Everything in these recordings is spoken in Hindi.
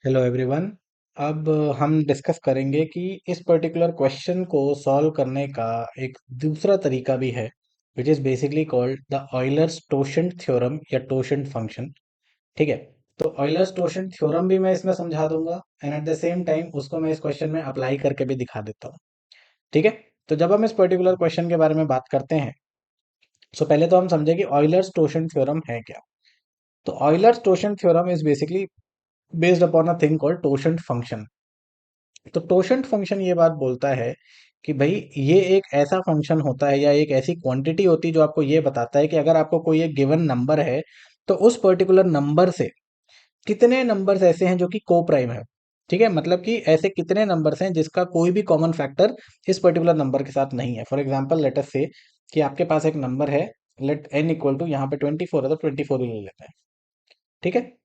Hello everyone. अब हम डिस्कस करेंगे कि इस पर्टिकुलर क्वेश्चन को सॉल्व करने का एक दूसरा तरीका भी है, which is basically called the Euler's totient theorem या टोशेंट फंक्शन। ठीक है। तो ऑयलर्स टोशेंट थ्योरम भी मैं इसमें समझा दूंगा and eight the same time उसको मैं इस क्वेश्चन में अप्लाई करके भी दिखा देता हूँ। ठीक है। तो जब हम इस पर्टिकुलर क्वेश्चन के बारे में बात करते हैं, तो पहले तो हम समझे कि ऑयलर्स टोशेंट थ्योरम है क्या। तो Euler's totient theorem is basically based upon a thing called totient function. तो टोशंट फंक्शन ये बात बोलता है कि भाई ये एक ऐसा फंक्शन होता है या एक ऐसी क्वांटिटी होती है जो आपको ये बताता है कि अगर आपको कोई एक गिवन नंबर है तो उस पर्टिकुलर नंबर से कितने नंबर्स ऐसे हैं जो कि को प्राइम है। ठीक है, मतलब कि ऐसे कितने नंबर्स हैं जिसका कोई भी कॉमन फैक्टर इस पर्टिकुलर नंबर के साथ नहीं है। फॉर एग्जाम्पल लेट अस से कि आपके पास एक नंबर है, लेट एन इक्वल टू यहाँ पे 24 है तो 24 ही ले लेते हैं। ठीक है।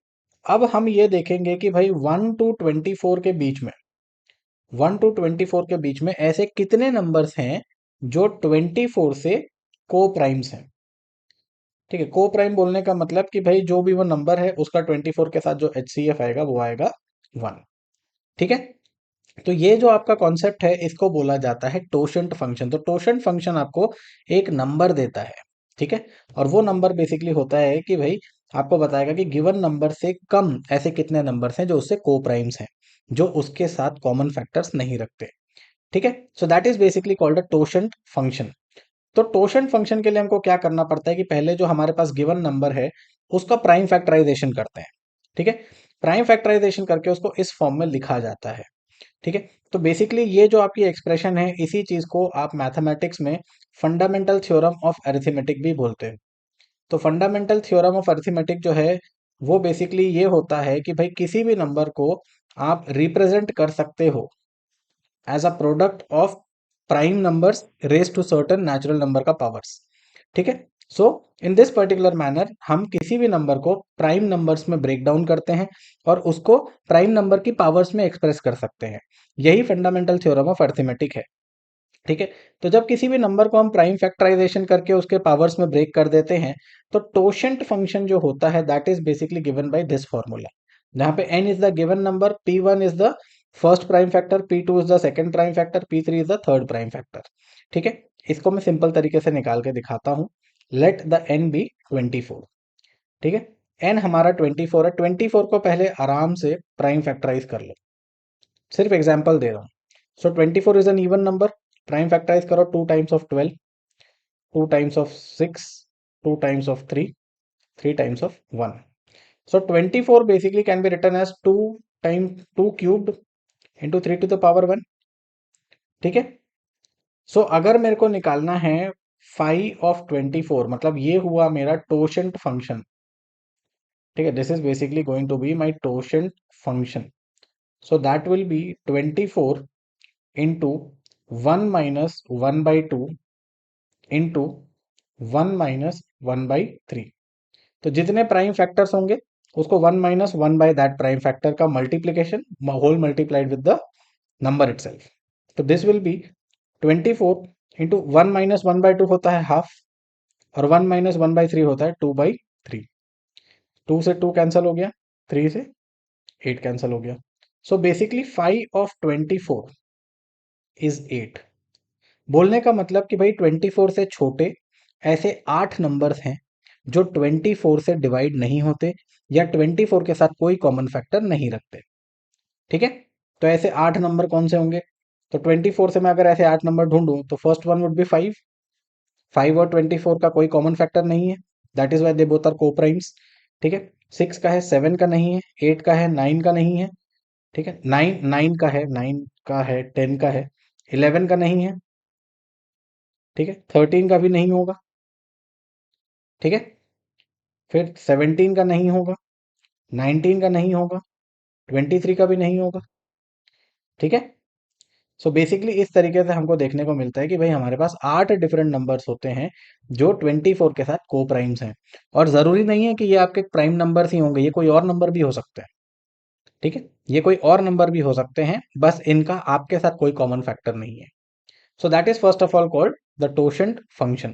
अब हम ये देखेंगे कि भाई 1 to 24 के बीच में 1 to 24 के बीच में ऐसे कितने नंबर्स हैं जो 24 से को प्राइम्स हैं। ठीक है, को प्राइम बोलने का मतलब कि भाई जो भी वो नंबर है उसका 24 के साथ जो HCF आएगा वो आएगा 1। ठीक है। तो ये जो आपका कॉन्सेप्ट है इसको बोला जाता है टोशंट फंक्शन। तो टोशंट फंक्शन आपको एक नंबर देता है। ठीक है। और वो नंबर बेसिकली होता है कि भाई आपको बताएगा कि गिवन नंबर से कम ऐसे कितने नंबर्स हैं जो उससे को प्राइम्स हैं, जो उसके साथ कॉमन फैक्टर्स नहीं रखते। ठीक है। So that is basically called a totient function. तो टोशंट फंक्शन के लिए हमको क्या करना पड़ता है कि पहले जो हमारे पास गिवन नंबर है उसका प्राइम फैक्टराइजेशन करते हैं। ठीक है। प्राइम फैक्टराइजेशन करके उसको इस फॉर्म में लिखा जाता है। ठीक है। तो बेसिकली ये जो आपकी एक्सप्रेशन है इसी चीज को आप मैथमेटिक्स में फंडामेंटल थ्योरम ऑफ अरिथमेटिक भी बोलते हैं। तो फंडामेंटल थ्योरम ऑफ अरिथमेटिक जो है वो बेसिकली ये होता है कि भाई किसी भी नंबर को आप रिप्रेजेंट कर सकते हो as a product of prime numbers raise to certain natural number का पावर्स। ठीक है। So in this particular manner हम किसी भी नंबर को प्राइम नंबर्स में ब्रेक डाउन करते हैं और उसको प्राइम नंबर की पावर्स में एक्सप्रेस कर सकते हैं। यही फंडामेंटल थ्योरम ऑफ अरिथमेटिक है। ठीक है। तो जब किसी भी नंबर को हम प्राइम फैक्टराइजेशन करके उसके पावर्स में ब्रेक कर देते हैं तो टोशेंट फंक्शन जो होता है that is basically given by this formula, जहां पे n is the given number, p1 is the first prime factor, p2 is the second prime factor, p3 is the third prime factor. ठीक है। इसको मैं सिंपल तरीके से निकाल के दिखाता हूं। Let the n be 24। ठीक है। n हमारा 24 है, 24 को पहले आराम से प्राइम फैक्टराइज कर लो। सिर्फ एग्जांपल दे रहा हूँ। So 24 is an even number, prime factorise करो 2 times of 12, 2 times of 6, 2 times of 3, 3 times of 1। So 24 basically can be written as 2 time 2 cubed into 3 to the power 1। ठीक है। सो अगर मेरे को निकालना है 5 of 24, मतलब ये हुआ मेरा टोशेंट फंक्शन। ठीक है, this is basically going to be my totient function. So that will be 24 into 1 - 1/2 into 1 - 1/3। तो जितने प्राइम फैक्टर्स होंगे उसको 1 - 1 बाय दैट प्राइम फैक्टर का multiplication, whole multiplied with the number itself. तो दिस विल बी 24 इंटू 1 - 1/2 होता है हाफ, और 1 - 1/3 होता है 2/3। 2 से 2 कैंसिल हो गया, 3 से 8 कैंसिल हो गया। So basically 5 of 24 is 8। बोलने का मतलब कि भाई 24 से छोटे ऐसे 8 नंबर्स हैं जो 24 से डिवाइड नहीं होते या 24 के साथ कोई कॉमन फैक्टर नहीं रखते। ठीक है। तो ऐसे 8 नंबर कौन से होंगे? तो 24 से मैं अगर ऐसे 8 नंबर ढूंढूं तो फर्स्ट वन वुड बी 5। 5 और 24 का कोई कॉमन फैक्टर नहीं है, that is why they both are coprimes. ठीक है। 6 का है, 7 का नहीं है, 8 का है, 9 का नहीं है। ठीक है, 9 का है, 9 का है, 10 का है, 11 का नहीं है। ठीक है, 13 का भी नहीं होगा। ठीक है। फिर 17 का नहीं होगा, 19 का नहीं होगा, 23 का भी नहीं होगा। ठीक है। सो बेसिकली इस तरीके से हमको देखने को मिलता है कि भाई हमारे पास 8 डिफरेंट नंबर्स होते हैं जो 24 के साथ को प्राइम्स हैं। और ज़रूरी नहीं है कि ये आपके प्राइम नंबर्स ही होंगे, ये कोई और नंबर भी हो सकते हैं। ठीक है, ये कोई और नंबर भी हो सकते हैं, बस इनका आपके साथ कोई कॉमन फैक्टर नहीं है। So that is first of all called the totient function.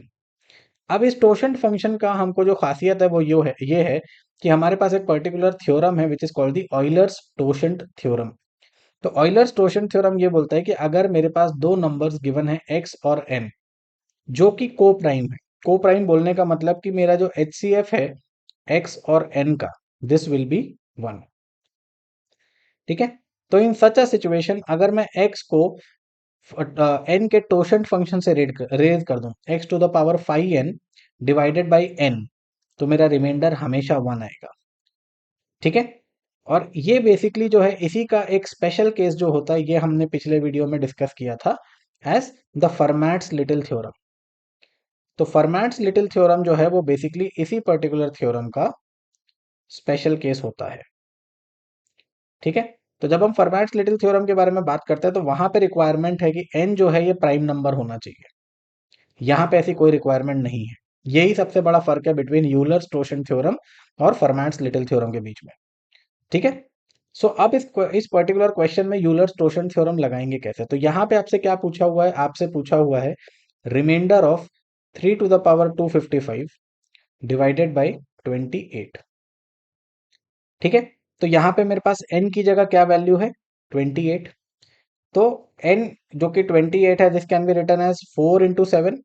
अब इस टोशंट फंक्शन का हमको जो खासियत है वो ये है कि हमारे पास एक पर्टिकुलर थ्योरम है which is called the Euler's totient theorem. तो ऑयलर्स टोशंट थ्योरम ये बोलता है कि अगर मेरे पास दो नंबर्स गिवन है x और n जो कि को प्राइम है, को प्राइम बोलने का मतलब कि मेरा जो HCF है x और n का, दिस विल बी 1। ठीक है, तो इन सच अ सिचुएशन अगर मैं x को n के टोशंट फंक्शन से रेज कर दूं x to the power 5n divided by n, तो मेरा रिमाइंडर हमेशा 1 आएगा। ठीक है, और ये बेसिकली जो है इसी का एक स्पेशल केस जो होता है ये हमने पिछले वीडियो में डिस्कस किया था as the Fermat's little theorem. तो फर्मैट्स लिटिल थ्योरम जो है वो बेसिकली इसी पर्टिकुलर थ्योरम का स्पेशल केस होता है। ठीक है, तो जब हम फर्मैट्स लिटिल थ्योरम के बारे में बात करते हैं तो वहां पे रिक्वायरमेंट है कि n जो है ये प्राइम नंबर होना चाहिए। यहाँ पे ऐसी कोई रिक्वायरमेंट नहीं है। यही सबसे बड़ा फर्क है बिटवीन यूलर्स टोशन थ्योरम और फर्मैट्स लिटिल थ्योरम के बीच में। ठीक है, सो अब इस पर्टिकुलर क्वेश्चन में यूलर्स टोशन थ्योरम लगाएंगे कैसे। तो यहाँ पे आपसे क्या पूछा हुआ है, आपसे पूछा हुआ है remainder of 3 to the power 255 divided by 28। ठीक है, तो यहाँ पे मेरे पास n की जगह क्या वैल्यू है 28। तो n जो कि 28 है, this can be written as 4 into 7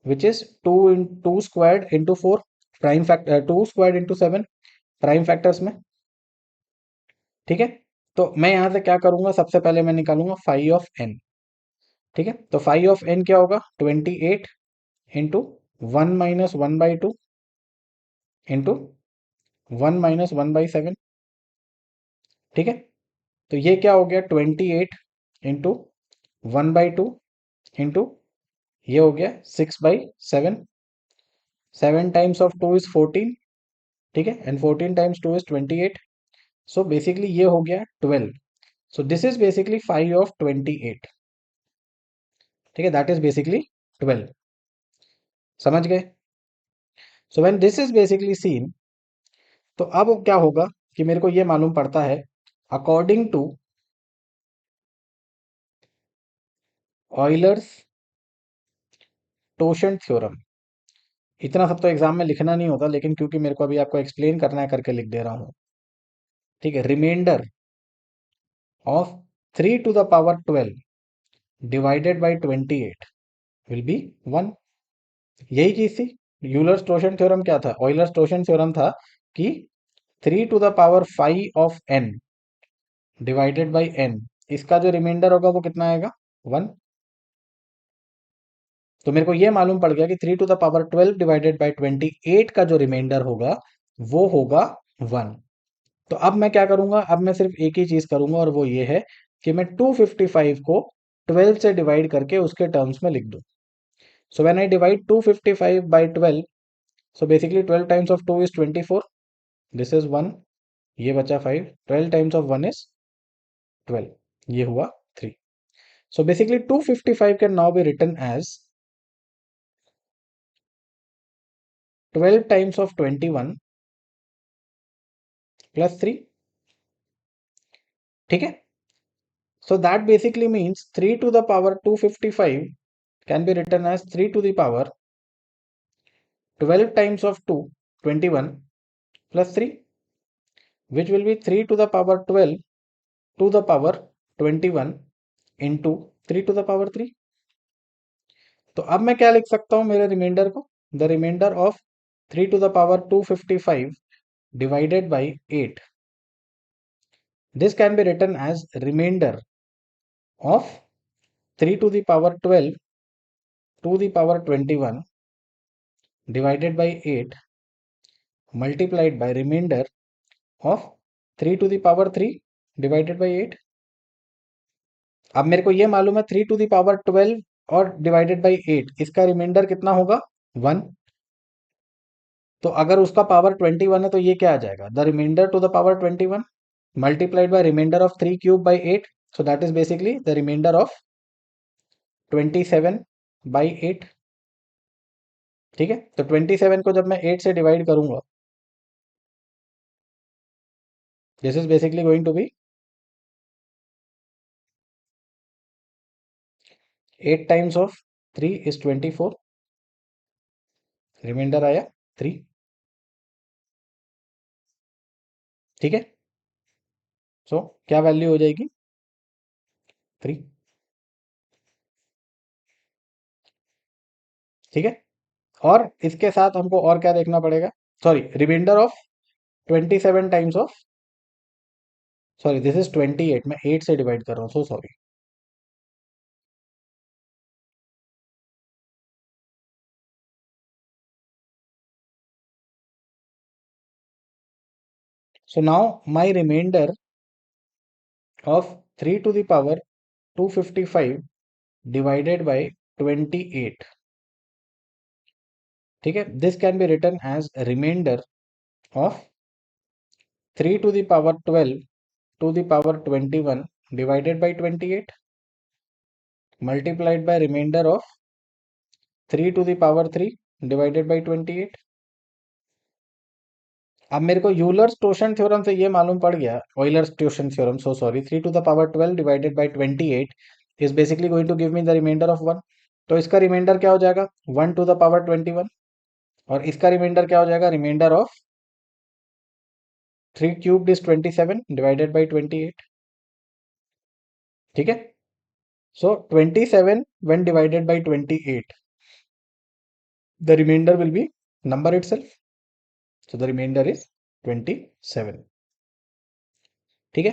which is 2 squared into 4 prime factor, 2 squared into 7 prime factors में। ठीक है, तो मैं यहाँ से क्या करूंगा, सबसे पहले मैं निकालूंगा फाइव ऑफ n। ठीक है, तो फाइव ऑफ n क्या होगा 28 इंटू 1 - 1/2 इंटू 1 - 1/7। ठीक है, तो ये क्या हो गया 28 इंटू 1/2 इंटू ये हो गया 6/7। 7 टाइम्स ऑफ 2 इज 14। ठीक है, and 14 times 2 is 28। So basically ये हो गया 12। So this is basically 5 of 28। ठीक है, दैट इज बेसिकली 12। समझ गए। So when this is basically seen, तो अब क्या होगा कि मेरे को ये मालूम पड़ता है अकॉर्डिंग टू ऑयलर्स टोशन थ्योरम। इतना सब तो एग्जाम में लिखना नहीं होता, लेकिन क्योंकि मेरे को अभी आपको एक्सप्लेन करना है करके लिख दे रहा हूं। ठीक है, remainder of 3 to the power 12 divided by 28 will be 1। यही चीज थी। यूलर्स टोशन थ्योरम क्या था, ऑयलर्स टोशन थ्योरम था कि 3 to the power 5 of n divided by n, इसका जो रिमाइंडर होगा वो कितना आएगा 1। तो मेरे को ये मालूम पड़ गया कि 3 to the power 12 divided by 28 का जो रिमाइंडर होगा वो होगा 1। तो अब मैं क्या करूंगा, अब मैं सिर्फ एक ही चीज करूंगा और वो ये है कि मैं 255 को 12 से डिवाइड करके उसके टर्म्स में लिख दूं। So when I divide 255 by 12, so basically 12 times of 2 is 24, this is 1, ये बचा 5, 12 टाइम्स ऑफ 1 इज 12, ये हुआ 3। So basically 255 can now be written as 12 times of 21 plus 3। ठीक है, so that basically means 3 to the power 255 can be written as 3 to the power 12 times of 2 21 plus 3, which will be 3 to the power 12 to the power 21 into 3 to the power 3। तो अब मैं क्या लिख सकता हूं मेरे रिमाइंडर को, the remainder of 3 to the power 255 divided by 8, this can be written as remainder of 3 to the power 12 to the power 21 divided by 8 multiplied by remainder of 3 to the power 3 divided by 8। अब मेरे को ये मालूम है 3 to the power 12 और डिवाइडेड बाई 8, इसका रिमाइंडर कितना होगा 1। तो अगर उसका पावर 21 है तो ये क्या आ जाएगा, the remainder to the power 21 multiplied by remainder of 3 cube by 8, so that is basically the remainder of 27/8। ठीक है, तो 27 को जब मैं 8 से डिवाइड करूंगा, this is basically going to be 8 times of 3 is 24 remainder आया 3। ठीक है, सो क्या वैल्यू हो जाएगी 3। ठीक है, और इसके साथ हमको और क्या देखना पड़ेगा, sorry remainder of 27 times of, sorry this is 28, मैं 8 से डिवाइड कर रहा हूँ, so sorry. So now my remainder of 3 to the power 255 divided by 28. ठीक है, this can be written as remainder of 3 to the power 12 to the power 21 divided by 28 multiplied by remainder of 3 to the power 3 divided by 28। अब मेरे को यूलर्स टोशन थ्योरम से ये मालूम पड़ गया, ऑयलर्स टोशन theorem, so sorry, 3 to the power 12 divided by 28 is basically going to give me the remainder of 1। तो इसका रिमाइंडर क्या हो जाएगा 1 टू द पावर 21, और इसका रिमाइंडर क्या हो जाएगा remainder of 3 cubed is 27 divided by 28। ठीक है, so 27 when divided by 28 the remainder will be number itself, so the remainder is 27। ठीक है,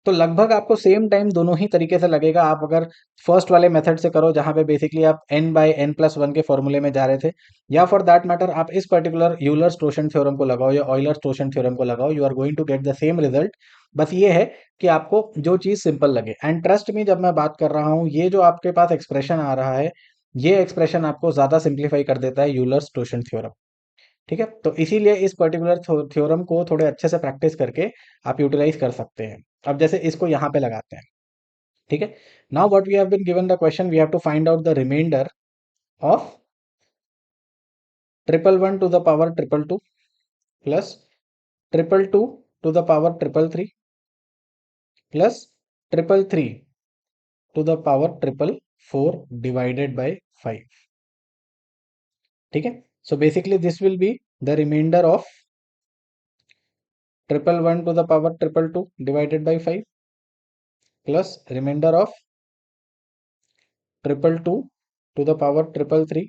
तो लगभग आपको सेम टाइम दोनों ही तरीके से लगेगा। आप अगर फर्स्ट वाले मेथड से करो जहां पे बेसिकली आप n बाय n+1 के फॉर्मूले में जा रहे थे, या फॉर दैट मैटर आप इस पर्टिकुलर यूलर्स टोशन थ्योरम को लगाओ या ऑयलर्स टोशन थ्योरम को लगाओ, you are going to get the same result. बस ये है कि आपको जो चीज सिंपल लगे, एंड ट्रस्ट मी जब मैं बात कर रहा हूँ, ये जो आपके पास एक्सप्रेशन आ रहा है, ये एक्सप्रेशन आपको ज्यादा सिंप्लीफाई कर देता है यूलर्स टोशन थ्योरम। ठीक है, तो इसीलिए इस पर्टिकुलर थ्योरम को थोड़े अच्छे से प्रैक्टिस करके आप यूटिलाइज कर सकते हैं। अब जैसे इसको यहाँ पे लगाते हैं। ठीक है, now what we have been given the question, we have to find out the remainder of 111 to the power 222 plus 222 to the power 333 plus 333 to the power 444 divided by 5। ठीक है, so basically this will be the remainder of 111 to the power 222 divided by 5 plus remainder of 222 to the power 333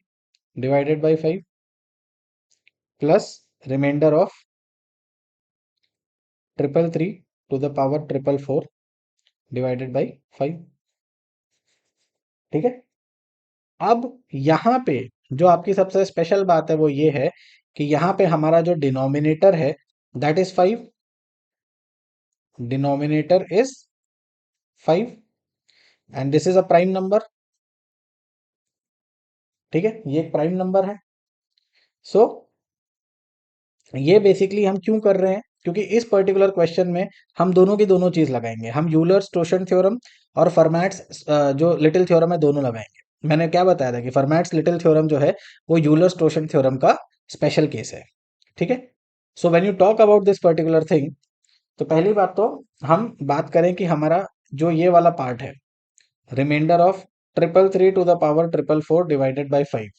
divided by 5 plus remainder of 333 to the power 444 divided by 5। ठीक है, अब यहाँ पे जो आपकी सबसे स्पेशल बात है वो ये है कि यहाँ पे हमारा जो डिनोमिनेटर है that is 5, denominator is 5 and this is a prime number. ठीक है, ये एक प्राइम नंबर है। सो ये बेसिकली हम क्यों कर रहे हैं, क्योंकि इस पर्टिकुलर क्वेश्चन में हम दोनों की दोनों चीज लगाएंगे, हम यूलर्स टोशन थ्योरम और फर्मैट्स जो लिटिल थ्योरम है दोनों लगाएंगे। मैंने क्या बताया था कि फर्मैट्स लिटिल थ्योरम जो है वो यूलर्स टोशन थ्योरम का स्पेशल केस है। ठीक है, so when you talk about this particular thing, तो पहली बात तो हम बात करें कि हमारा जो ये वाला पार्ट है remainder of 333 to the power 444 divided by 5,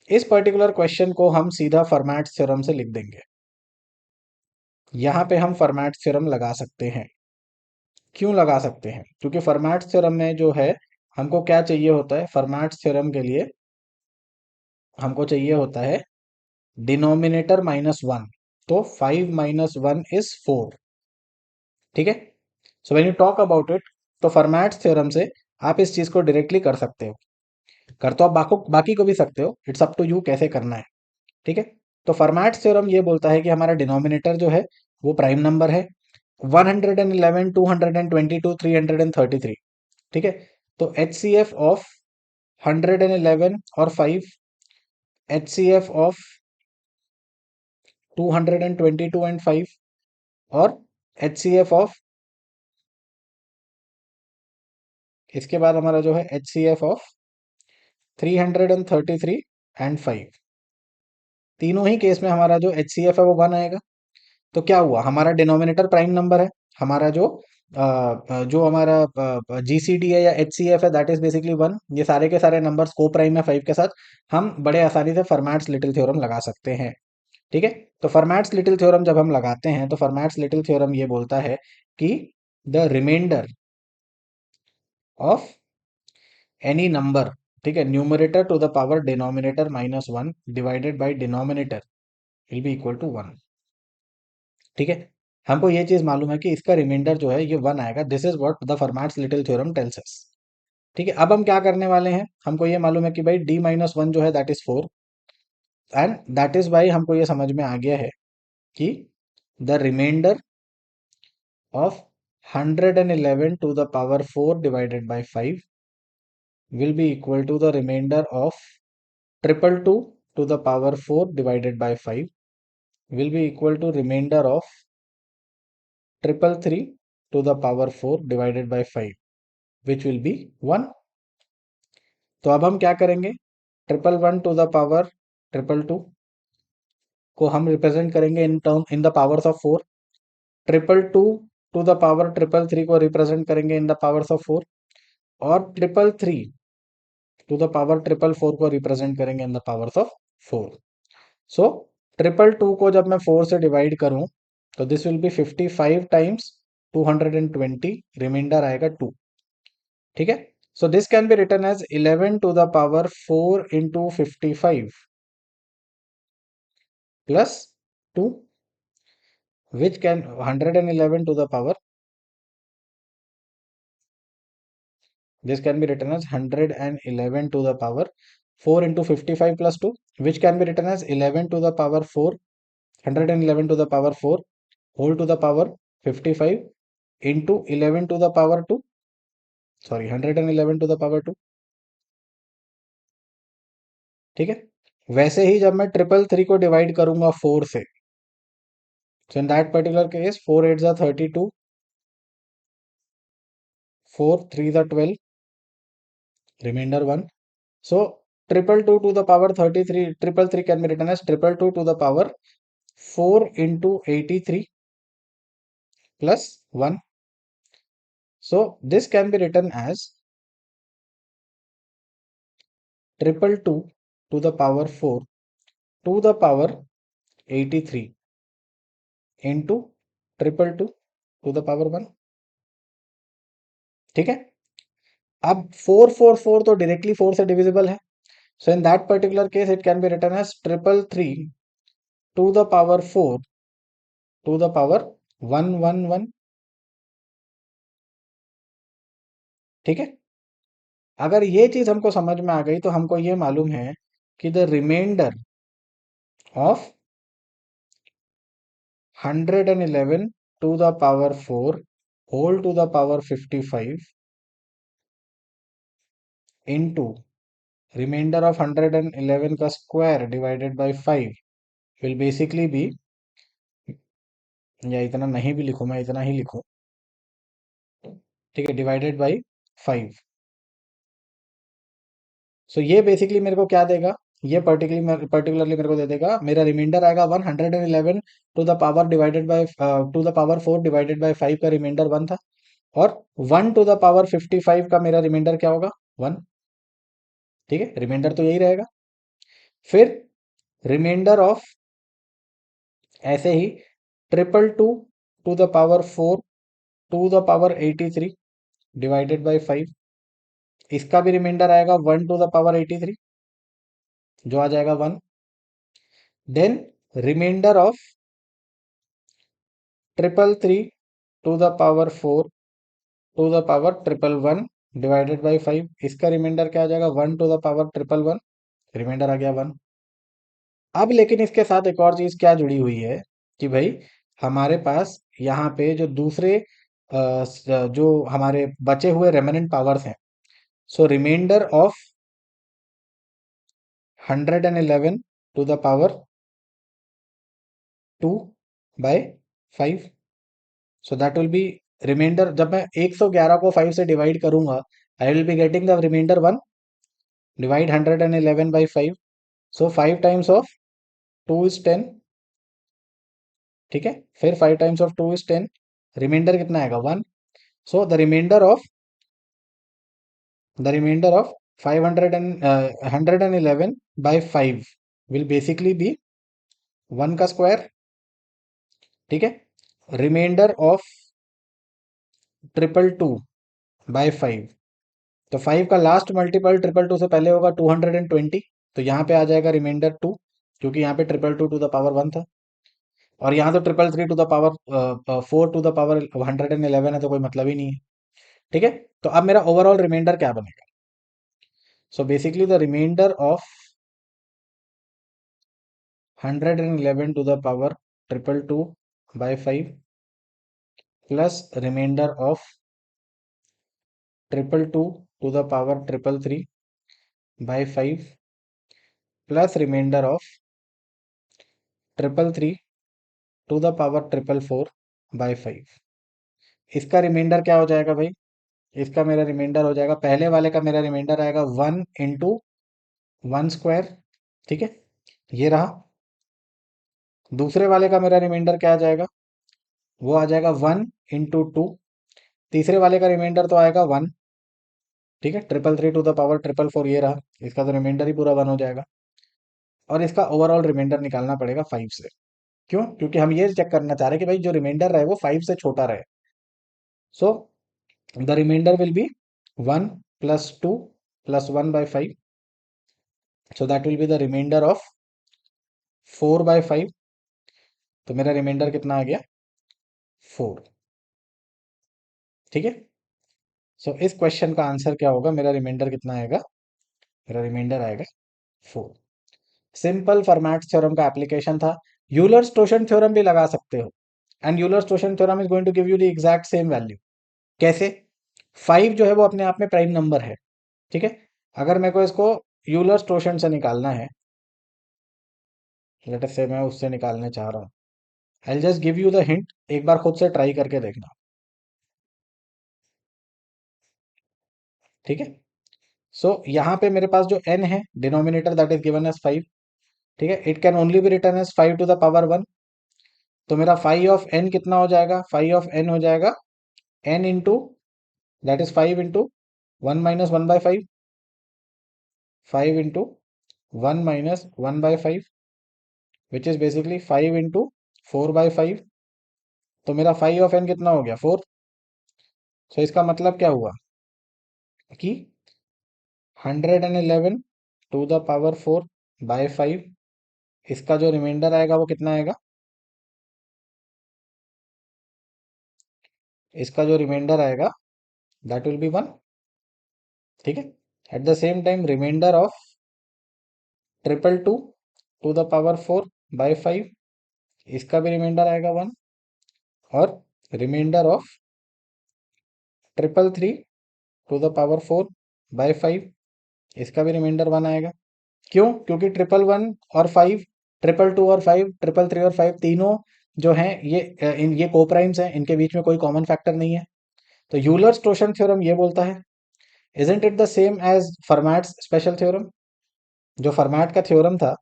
इस पर्टिकुलर क्वेश्चन को हम सीधा फर्मैट्स थ्योरम से लिख देंगे। यहाँ पे हम फर्मैट थ्योरम लगा सकते हैं। क्यों लगा सकते हैं, क्योंकि फर्मैट थ्योरम में जो है हमको क्या चाहिए होता है, फर्मैट थ्योरम के लिए हमको चाहिए होता है डिनोमिनेटर -1, तो 5 - 1 इज 4। ठीक है, so when you talk about it, तो फर्मैट थ्योरम से आप इस चीज को डायरेक्टली कर सकते हो, कर तो आप बाकी को भी सकते हो, इट्स अप टू यू कैसे करना है। ठीक है, तो फर्मैट थ्योरम ये बोलता है कि हमारा डिनोमिनेटर जो है वो प्राइम नंबर है, 111 222 333। ठीक है, तो एच सी एफ ऑफ 111 और 5, H C F of 222 and 5, और एच सी एफ ऑफ, इसके बाद हमारा जो है H C F of 333 and 5। तीनों ही केस में हमारा जो एच सी एफ है वो 1 आएगा। तो क्या हुआ, हमारा डिनोमिनेटर प्राइम नंबर है, हमारा जो जो हमारा GCD है या HCF है, दैट इज बेसिकली वन। ये सारे के सारे नंबर्स को प्राइम है 5 के साथ, हम बड़े आसानी से फर्मैट्स लिटिल थ्योरम लगा सकते हैं। ठीक है। तो फर्मैट्स लिटिल थ्योरम जब हम लगाते हैं तो फर्मैट्स लिटिल थ्योरम ये बोलता है कि the remainder of any number, ठीक है, numerator to the power denominator -1 divided by denominator will be equal to 1। ठीक है। हमको ये चीज मालूम है कि इसका रिमाइंडर जो है ये 1 आएगा। This is what the Fermat's little theorem tells us. ठीक है। अब हम क्या करने वाले हैं, हमको ये मालूम है कि भाई D-1 जो है that is 4, and that is why हमको ये समझ में आ गया है कि the remainder of 111 to the power 4 divided by 5 will be equal to the remainder of 222 to the power 4 divided by 5 will be equal to remainder of 333 to the power 4 divided by 5, which will be 1। तो अब हम क्या करेंगे, 111 टू द पावर 222 को हम रिप्रेजेंट करेंगे in term in the powers of 4, 222 to the power 333 को रिप्रेजेंट करेंगे इन द पावर्स ऑफ 4, और 333 टू द पावर 444 को रिप्रेजेंट करेंगे in the powers of 4। So 222 को जब मैं 4 से डिवाइड करूं तो this will be 55 times 220, remainder आएगा 2। ठीक है। So this can be written as 11 to the power 4 into 55 plus 2, which can 111 to the power, this can be written as 111 to the power 4 into 55 plus 2, which can be written as 11 to the power 4, 111 to the power 4 whole to the power 55 into 11 to the power 2, sorry 111 to the power 2। ठीक है। वैसे ही जब मैं 333 को डिवाइड करूंगा 4 से, so in that particular case 4 8 are 32, 4 3 are 12, remainder 1। So 222 to the power 33, 333 can be written as 222 to the power 4 into 83 plus 1। So this can be written as 222 to the power 4 to the power 83 into 222 to the power 1। ठीक है। अब 444 तो डायरेक्टली 4 से डिविजिबल है, so in that particular case it can be written as 333 to the power 4 to the power 111। ठीक है। अगर ये चीज हमको समझ में आ गई तो हमको ये मालूम है कि the remainder of 111 to the power 4 whole to the power 55 into remainder of 111 का square divided by 5 will basically be, या इतना नहीं भी लिखूं, मैं इतना ही लिखूं, ठीक है, डिवाइडेड बाई 5। सो ये बेसिकली मेरे को क्या देगा, ये पर्टिकुलरली मेरे को दे देगा, मेरा रिमाइंडर आएगा 111 to the power divided by to the power 4 divided by 5 का रिमाइंडर 1 था, और 1 टू द पावर 55 का मेरा रिमाइंडर क्या होगा, 1। ठीक है। रिमाइंडर तो यही रहेगा। फिर रिमाइंडर ऑफ ऐसे ही 222 to the power 4 to the power 83 divided by 5, इसका भी रिमाइंडर आएगा 1 टू द पावर 83 जो आ जाएगा 1। Then remainder of 333 to the power 4 to the power 111 divided by 5, इसका रिमाइंडर क्या आ जाएगा, 1 टू द पावर 111, रिमाइंडर आ गया 1। अब लेकिन इसके साथ एक और चीज क्या जुड़ी हुई है कि भाई हमारे पास यहाँ पे जो दूसरे जो हमारे बचे हुए रेमिनेंट पावर्स हैं, so remainder of 111 to the power 2 by 5, so that will be remainder, जब मैं 111 को 5 से डिवाइड करूंगा I will be getting the remainder 1, divide 111 by 5, so 5 times of 2 is 10। ठीक है। फिर 5 टाइम्स ऑफ 2 इज 10, रिमाइंडर कितना आएगा 1, So the remainder of 500 and 111 by 5 will basically be 1 का स्क्वायर, ठीक है। रिमाइंडर ऑफ 222 by 5, तो 5 का लास्ट मल्टीपल 222 से पहले होगा 220, तो यहाँ पे आ जाएगा रिमाइंडर 2, क्योंकि यहाँ पे 222 टू द पावर 1 था, और यहाँ तो 333 to the power 4 to the power 111 है, तो कोई मतलब ही नहीं है, ठीक है। तो अब मेरा ओवरऑल रिमाइंडर क्या बनेगा? So basically the remainder of 111 to the power 222 by 5 plus remainder of 222 to the power 333 by 5 plus remainder of 333 to the power 444 by 5। इसका रिमाइंडर क्या हो जाएगा भाई? इसका मेरा रिमाइंडर हो जाएगा, पहले वाले का मेरा रिमाइंडर आएगा 1 into 1 स्क्वायर, ठीक है, ये रहा। दूसरे वाले का मेरा रिमाइंडर क्या आ जाएगा? वो आ जाएगा 1 into 2। तीसरे वाले का रिमाइंडर तो आएगा 1, ठीक है, 333 टू द पावर 444, ये रहा। इसका तो रिमाइंडर ही पूरा 1 हो जाएगा, और इसका ओवरऑल रिमाइंडर निकालना पड़ेगा 5 से। क्यों? क्योंकि हम ये चेक करना चाह रहे हैं कि भाई जो रिमाइंडर रहे वो 5 से छोटा रहे। So the remainder will be 1 plus 2 plus 1 by 5, so that will be the remainder of 4 by 5। तो मेरा रिमाइंडर कितना आ गया? 4, ठीक है। सो इस क्वेश्चन का आंसर क्या होगा? मेरा रिमाइंडर कितना आएगा? मेरा रिमाइंडर आएगा 4। सिंपल फॉर्मेट थ्योरम का एप्लीकेशन था। यूलर्स टोशन थ्योरम भी लगा सकते हो, एंड यूलर्स टोशन theorem is going to give you the exact same value. कैसे? 5 जो है वो अपने आप में प्राइम नंबर है, ठीक है। अगर मेरे को इसको यूलर्स टोशन से निकालना है, लेट अस से मैं उससे निकालने चाह रहा हूँ, I just give you the hint, एक बार खुद से ट्राई करके देखना, ठीक है। सो यहाँ पे मेरे पास जो n है, denominator that is given as 5, ठीक है, it can only be written as 5 to the power 1। तो मेरा फाइव ऑफ n कितना हो जाएगा? फाइव ऑफ n हो जाएगा n into, that is 5 into 1 - 1 by 5, 5 into 1 - 1 by 5, which is basically 5 into 4 by 5। तो मेरा फाइव ऑफ n कितना हो गया? 4। सो इसका मतलब क्या हुआ कि 111 टू द पावर 4 by 5, इसका जो रिमाइंडर आएगा वो कितना आएगा? इसका जो रिमाइंडर आएगा दैट विल बी 1, ठीक है। At the same time remainder of 222 to the power 4 by 5, इसका भी रिमाइंडर आएगा 1, और remainder of 333 to the power 4 by 5, इसका भी रिमाइंडर 1 आएगा। क्यों? क्योंकि 111 और 5, 222 और 5, 333 और 5 तीनों जो हैं ये कोप्राइम्स हैं, इनके बीच में कोई कॉमन फैक्टर नहीं है। तो यूलर्स टोशन थ्योरम ये बोलता है, isn't it the same as Fermat's special theorem? जो फर्मैट का थ्योरम था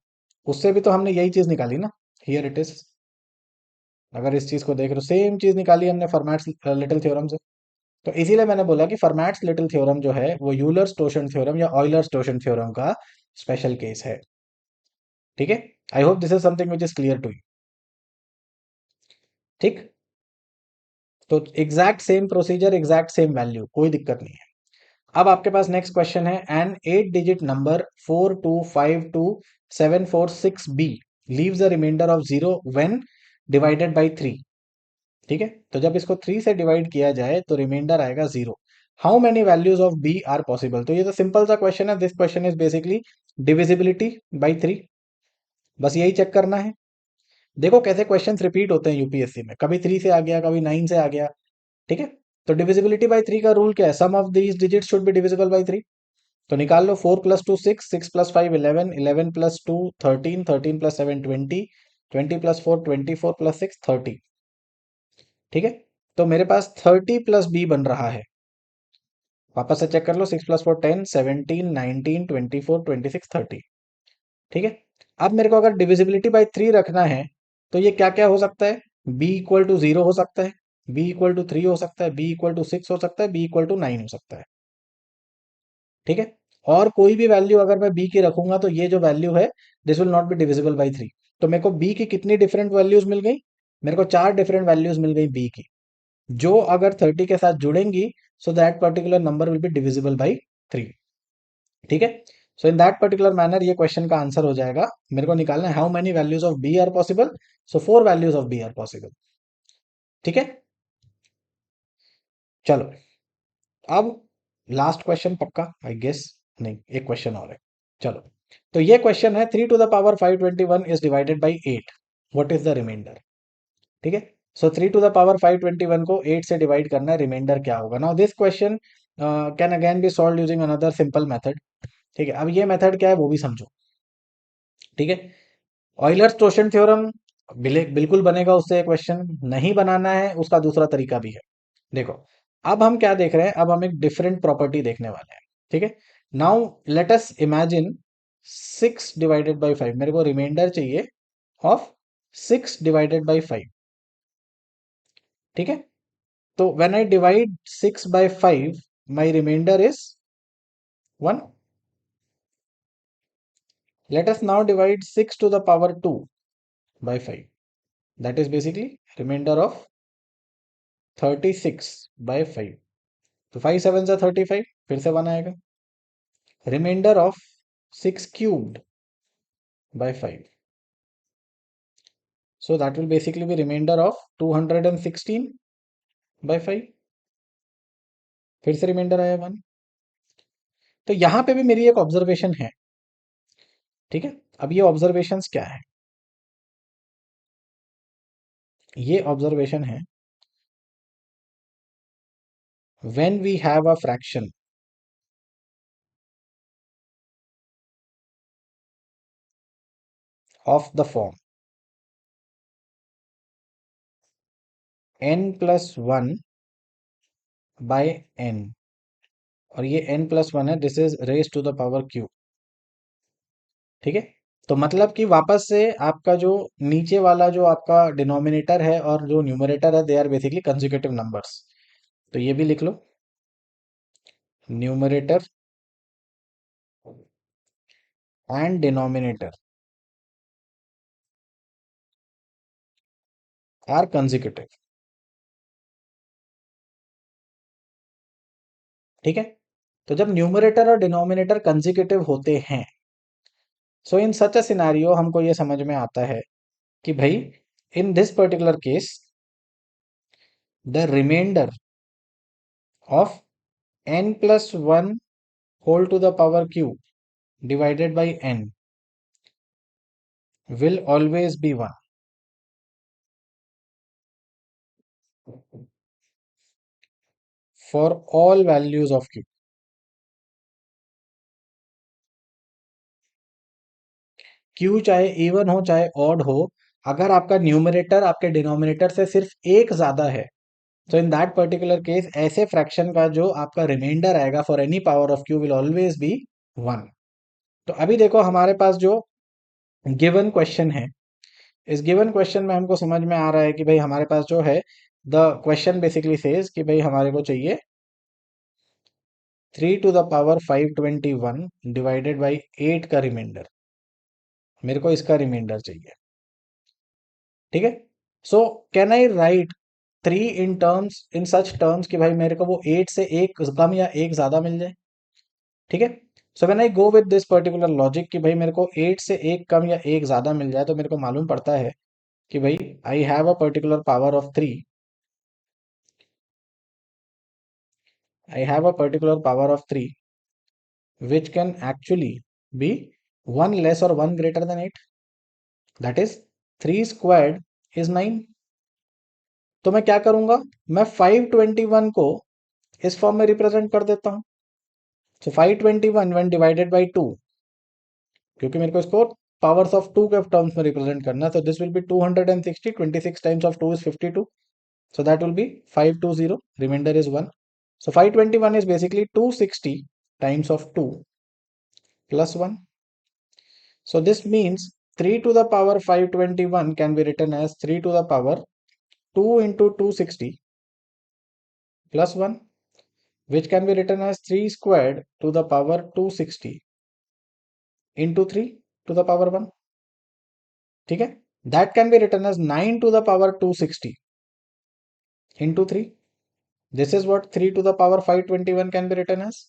उससे भी तो हमने यही चीज निकाली ना। हियर इट इज, अगर इस चीज को देख रहे हो, सेम चीज निकाली हमने फर्मैट्स लिटिल थ्योरम से। तो इसीलिए मैंने बोला कि फर्मैट्स लिटिल थ्योरम जो है वो यूलर्स टोशन थ्योरम या ऑयलर्स टोशन थ्योरम का स्पेशल केस है, ठीक है। I hope this is something which is clear to you, ठीक। तो exact same procedure, exact same value, कोई दिक्कत नहीं है। अब आपके पास नेक्स्ट क्वेश्चन है, an 8 digit number 4252746b leaves a remainder of 0 when divided by 3, ठीक है। तो जब इसको 3 से डिवाइड किया जाए तो रिमाइंडर आएगा 0। How many values of B are possible? तो ये तो सिंपल सा क्वेश्चन है, this question is basically divisibility by 3, बस यही चेक करना है। देखो कैसे क्वेश्चंस रिपीट होते हैं यूपीएससी में, कभी 3 से आ गया, कभी 9 से आ गया, ठीक है। तो डिविजिबिलिटी बाय 3 का रूल क्या है? Sum of these digit should be divisible by 3। तो निकाल लो, 4 + 2 6, 6 + 5 11, 11 + 2 13, 13 + 7 20, 20 + 4 24 + 6 30, ठीक है। तो मेरे पास 30 + b बन रहा है, वापस से चेक कर लो, 6 + 4 10, 17 19 24 26 30, ठीक है। अब मेरे को अगर डिविजिबिलिटी बाय 3 रखना है तो ये क्या क्या हो सकता है? b = 0 हो सकता है, बी इक्वल टू 3 हो सकता है, बी इक्वल टू 6 हो सकता है, बी इक्वल टू 9 हो सकता है। ठीक है, और कोई भी वैल्यू अगर मैं बी की रखूंगा तो ये जो वैल्यू है this will not be divisible by 3। तो मेरे को बी की कितनी डिफरेंट वैल्यूज मिल गई? मेरे को 4 डिफरेंट वैल्यूज मिल गई बी की, जो अगर 30 के साथ जुड़ेंगी so that particular number will be divisible by 3। ठीक है, so in that particular manner ये क्वेश्चन का आंसर हो जाएगा। मेरे को निकालना है how many values of B are possible, so 4 values of B are possible. ठीक है, चलो अब लास्ट क्वेश्चन पक्का आई गेस, नहीं एक क्वेश्चन और है। चलो, तो ये क्वेश्चन है 3 to the power 521 is divided by 8, what is the remainder? ठीक है, सो 3 टू द पावर 521 को 8 से डिवाइड करना है, रिमाइंडर क्या होगा? Now this question can again be solve using another simple method. ठीक है, अब ये मेथड क्या है वो भी समझो। ठीक है, ऑयलर्स टोशन थ्योरम बिल्कुल बनेगा उससे क्वेश्चन, नहीं बनाना है उसका दूसरा तरीका भी है। देखो, अब हम क्या देख रहे हैं, अब हम एक डिफरेंट प्रॉपर्टी देखने वाले हैं। ठीक है, now let us imagine 6 divided by 5, मेरे को रिमाइंडर चाहिए ऑफ 6 डिवाइडेड बाई 5। ठीक है, तो when I divide 6 by 5 my remainder is 1। Let us now divide 6 to the power 2 by 5, that is basically remainder of 36 by 5। तो 5 7 जा 35, फिर से 1 आएगा। Remainder of 6 cubed by 5, so that will basically be remainder of 216 by 5, फिर से रिमाइंडर आया 1। तो यहां पे भी मेरी एक ऑब्जर्वेशन है। ठीक है, अब ये ऑब्जर्वेशंस क्या है? ये ऑब्जर्वेशन है when we have a fraction of the form n plus 1 by n, और ये n प्लस 1 है, this is raise to the power Q. ठीक है, तो मतलब कि वापस से आपका जो नीचे वाला जो आपका डिनोमिनेटर है और जो न्यूमरेटर है they are basically consecutive numbers. तो ये भी लिख लो, numerator and denominator are consecutive. ठीक है, तो जब न्यूमरेटर और डिनोमिनेटर कंसेक्यूटिव होते हैं, सो इन सच अ सिनेरियो हमको ये समझ में आता है कि भाई in this particular case the remainder of n plus 1 whole to the power q divided by n will always be 1 for all values of q। q चाहे इवन हो चाहे ऑड हो, अगर आपका न्यूमरेटर आपके डिनोमिनेटर से सिर्फ एक ज्यादा है, तो इन दैट पर्टिकुलर केस ऐसे फ्रैक्शन का जो आपका रिमाइंडर आएगा for any power of q will always be 1। तो अभी देखो हमारे पास जो गिवन क्वेश्चन है, इस गिवन क्वेश्चन में हमको समझ में आ रहा है कि भाई हमारे पास जो है द क्वेश्चन बेसिकली सेज कि भाई हमारे को चाहिए 3 to the power 521 divided by 8 का रिमाइंडर, मेरे को इसका रिमाइंडर चाहिए। ठीक है, so can I right 3 in terms in such terms कि भाई मेरे को वो 8 से एक कम या एक ज्यादा मिल जाए। ठीक है, so when I go with this particular logic कि भाई मेरे को 8 से एक कम या एक ज्यादा मिल जाए, तो मेरे को मालूम पड़ता है कि भाई I have a particular power of 3, I have a particular power of 3 which can actually be 1 less or 1 greater than 8, that is 3 squared is 9। तो मैं क्या करूंगा, मैं 521 को इस फॉर्म में रिप्रेजेंट कर देता हूं। सो 521 व्हेन डिवाइडेड बाय 2, क्योंकि मेरे को इसको पावर्स ऑफ 2 के टर्म्स में रिप्रेजेंट करना है, तो this will B 260, 26 times of 2 is 52, so that will be 520, remainder is 1। so 521 is basically 260 times of 2 plus 1। so this means 3 to the power 521 can be written as 3 to the power 2 into 260 plus 1, which can be written as 3 squared to the power 260 into 3 to the power 1. ठीक है, that can be written as 9 to the power 260 into 3. This is what 3 to the power 521 can be written as.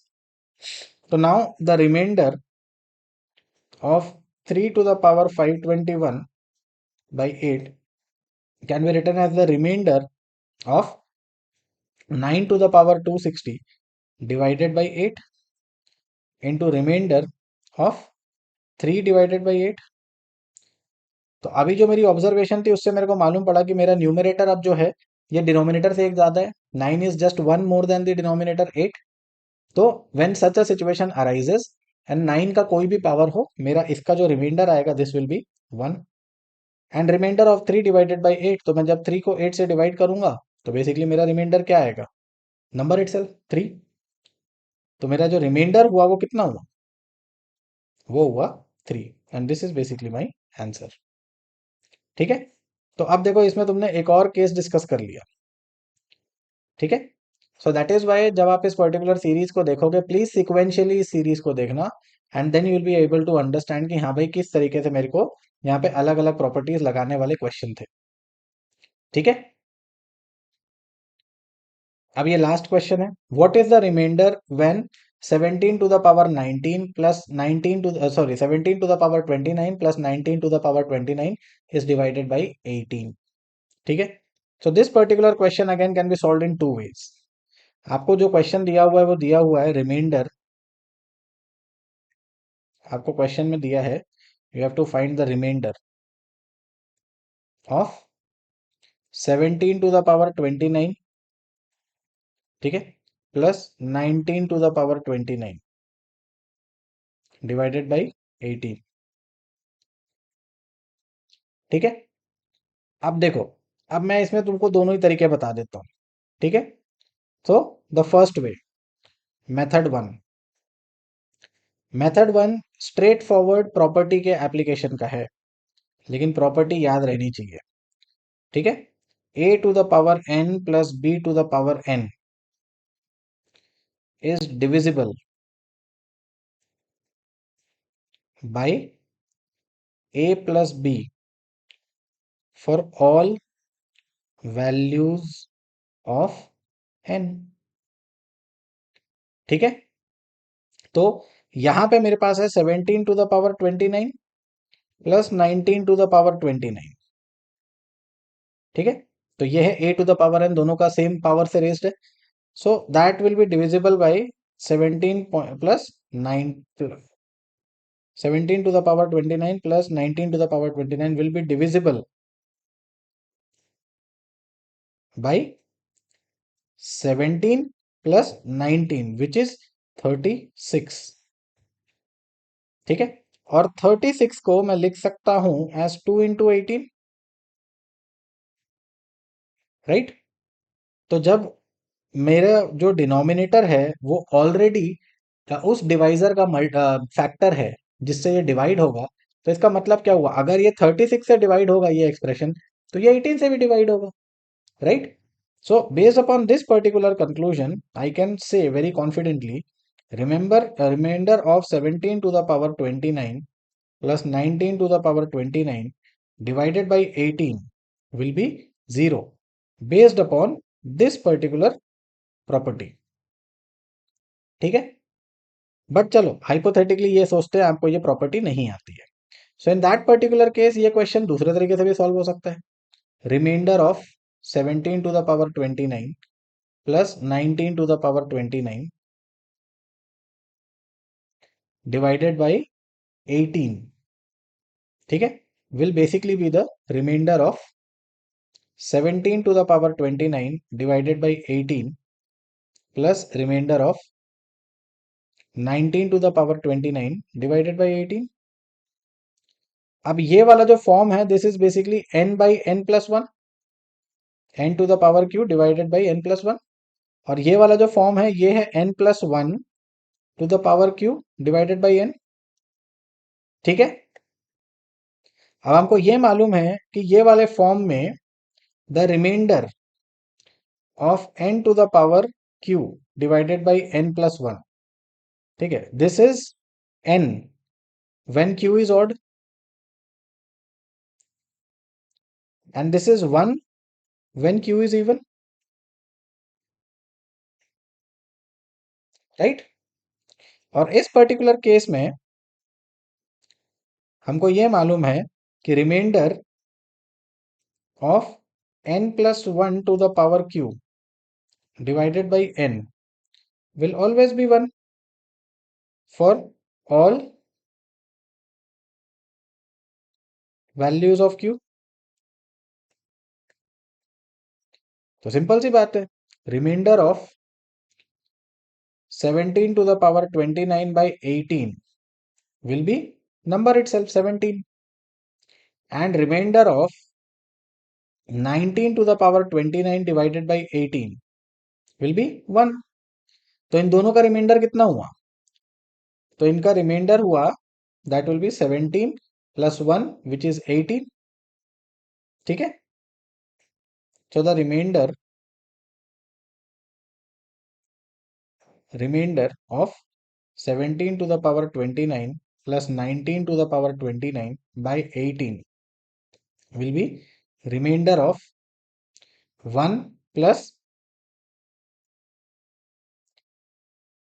So now the remainder of 3 to the power 521 by 8 can be written as the remainder of 9 to the power 260 divided by 8 into remainder of 3 divided by 8. तो अभी जो मेरी ऑब्जर्वेशन थी उससे मेरे को मालूम पड़ा कि मेरा न्यूमरेटर अब जो है ये डिनोमिनेटर से एक ज्यादा है. 9 is just one more than the denominator 8. तो when such a situation arises and 9 का कोई भी पावर हो, मेरा इसका जो रिमाइंडर आएगा this will be 1 and remainder of 3 divided by 8. तो मैं जब 3 को 8 से डिवाइड करूंगा तो बेसिकली मेरा रिमाइंडर क्या आएगा, नंबर इटसेल्फ 3. तो मेरा जो रिमाइंडर हुआ वो कितना हुआ, वो हुआ 3. And this is basically my answer. ठीक है, तो अब देखो इसमें तुमने एक और केस डिस्कस कर लिया. ठीक है, सो दैट इज वाई जब आप इस पर्टिकुलर सीरीज को देखोगे प्लीज सिक्वेंशियली इस सीरीज को देखना and then you will be able to understand कि हाँ भाई किस तरीके से मेरे को यहाँ पे अलग अलग प्रॉपर्टीज लगाने वाले क्वेश्चन थे. ठीक है, अब ये लास्ट क्वेश्चन है. What is the remainder when 17 to the power 19 plus 19 to sorry 17 to the power 29 plus 19 to the power 29 is divided by 18. ठीक है, so this particular question again can be solve in two ways. आपको जो क्वेश्चन दिया हुआ है वो दिया हुआ है रिमाइंडर, आपको क्वेश्चन में दिया है you have to find the remainder of 17 to the power 29, ठीक है, plus 19 to the power 29 divided by 18. ठीक है, अब देखो, अब मैं इसमें तुमको दोनों ही तरीके बता देता हूं. ठीक है, तो the first way, method one. Method one straight forward property के एप्लीकेशन का है, लेकिन प्रॉपर्टी याद रहनी चाहिए. ठीक है, a to the power n plus b to the power n is divisible by a plus b for all values of n. ठीक है, तो यहां पे मेरे पास है 17 to the power 29 plus 19 to the power 29. ठीक है, तो ये है a to the power n, दोनों का सेम पावर से रेज्ड है. So that will be divisible by 17 plus 9, 17 to the power 29 plus 19 to the power 29 will be divisible by 17 plus 19 which is 36. ठीक है, और 36 को मैं लिख सकता हूं एज 2 इंटू 18, राइट. तो जब मेरा जो डिनोमिनेटर है वो ऑलरेडी उस डिवाइजर का फैक्टर है जिससे ये डिवाइड होगा, तो इसका मतलब क्या हुआ, अगर ये 36 से डिवाइड होगा ये एक्सप्रेशन, तो ये 18 से भी डिवाइड होगा, right. So based upon this particular conclusion I can say very confidently, remember a remainder of 17 to the power 29 plus 19 to the power 29 divided by 18 will be 0 based upon this particular property. ठीक है, बट चलो हाइपोथेटिकली ये सोचते हैं आपको ये प्रॉपर्टी नहीं आती है. So in that particular case ये क्वेश्चन दूसरे तरीके से भी सॉल्व हो सकता है. Remainder of 17 to the power 29 plus 19 to the power 29 divided by 18, ठीक है, will basically be the remainder of 17 to the power 29 divided by 18 plus remainder of 19 to the power 29 divided by 18. अब ये वाला जो फॉर्म है this is basically n by n plus 1, n to the power q divided by n plus 1, और ये वाला जो फॉर्म है ये है n plus 1 to the power q divided by n. ठीक है, अब हमको ये मालूम है कि ये वाले फॉर्म में the remainder of n to the power q divided by n plus one. ठीक है, this is n when q is odd and this is 1 when q is even, right? और इस पर्टिकुलर केस में हमको ये मालूम है कि reminder of n plus 1 to the power q divided by n will always be 1 for all values of q. तो सिंपल सी बात है, remainder of 17 to the power 29 by 18 will be number itself 17, and remainder of 19 to the power 29 divided by 18 will be 1. तो इन दोनों का रिमाइंडर कितना हुआ? तो इनका रिमाइंडर हुआ that will B 17 plus 1 which is 18. ठीक है, so the remainder of 17 to the power 29 plus 19 to the power 29 by 18 will be remainder of 1 plus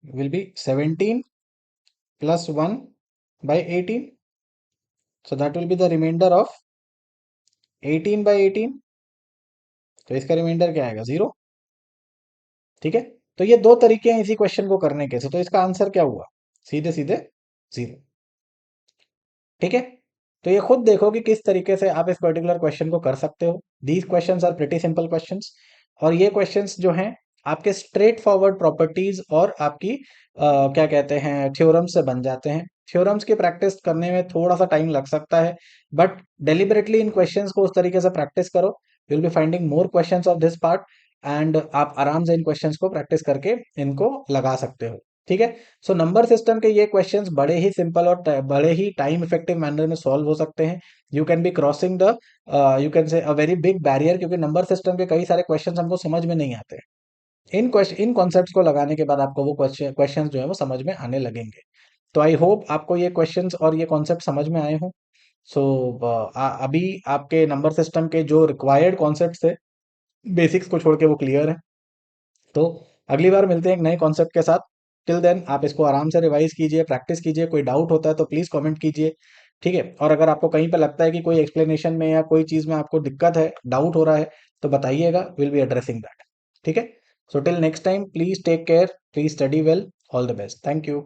will be 17 plus 1 by 18. So that will be the remainder of 18 by 18. तो इसका रिमाइंडर क्या आएगा? 0. ठीक है, तो ये दो तरीके हैं इसी क्वेश्चन को करने के. तो इसका आंसर क्या हुआ? सीधे सीधे 0. ठीक है, तो ये खुद देखो कि किस तरीके से आप इस पर्टिकुलर क्वेश्चन को कर सकते हो. These questions are pretty simple questions, और ये क्वेश्चंस जो हैं आपके स्ट्रेट फॉरवर्ड प्रॉपर्टीज और आपकी क्या कहते हैं थ्योरम्स से बन जाते हैं. थ्योरम्स की प्रैक्टिस करने में थोड़ा सा टाइम लग सकता है, बट डेलिबरेटली इन क्वेश्चंस को उस तरीके से प्रैक्टिस करो, you will be finding more questions of this part, and आप आराम से इन क्वेश्चंस को प्रैक्टिस करके इनको लगा सकते हो. ठीक है, सो नंबर सिस्टम के ये क्वेश्चंस बड़े ही सिंपल और बड़े ही टाइम इफेक्टिव मैनर में सॉल्व हो सकते हैं. You can be crossing the you can say a very big barrier, क्योंकि नंबर सिस्टम के कई सारे क्वेश्चंस हमको समझ में नहीं आते. इन कॉन्सेप्ट्स को लगाने के बाद आपको वो क्वेश्चंस जो है वो समझ में आने लगेंगे. तो आई होप आपको ये क्वेश्चंस और ये कॉन्सेप्ट समझ में आए हों. सो अभी आपके नंबर सिस्टम के जो रिक्वायर्ड कॉन्सेप्ट थे बेसिक्स को छोड़ के वो क्लियर है. तो अगली बार मिलते हैं एक नए कॉन्सेप्ट के साथ. टिल देन आप इसको आराम से रिवाइज कीजिए, प्रैक्टिस कीजिए. कोई डाउट होता है तो प्लीज़ कमेंट कीजिए. ठीक है, और अगर आपको कहीं पे लगता है कि कोई एक्सप्लेनेशन में या कोई चीज़ में आपको दिक्कत है, डाउट हो रहा है, तो बताइएगा, विल बी एड्रेसिंग दैट. ठीक है, so till next time please take care, please study well, all the best, thank you.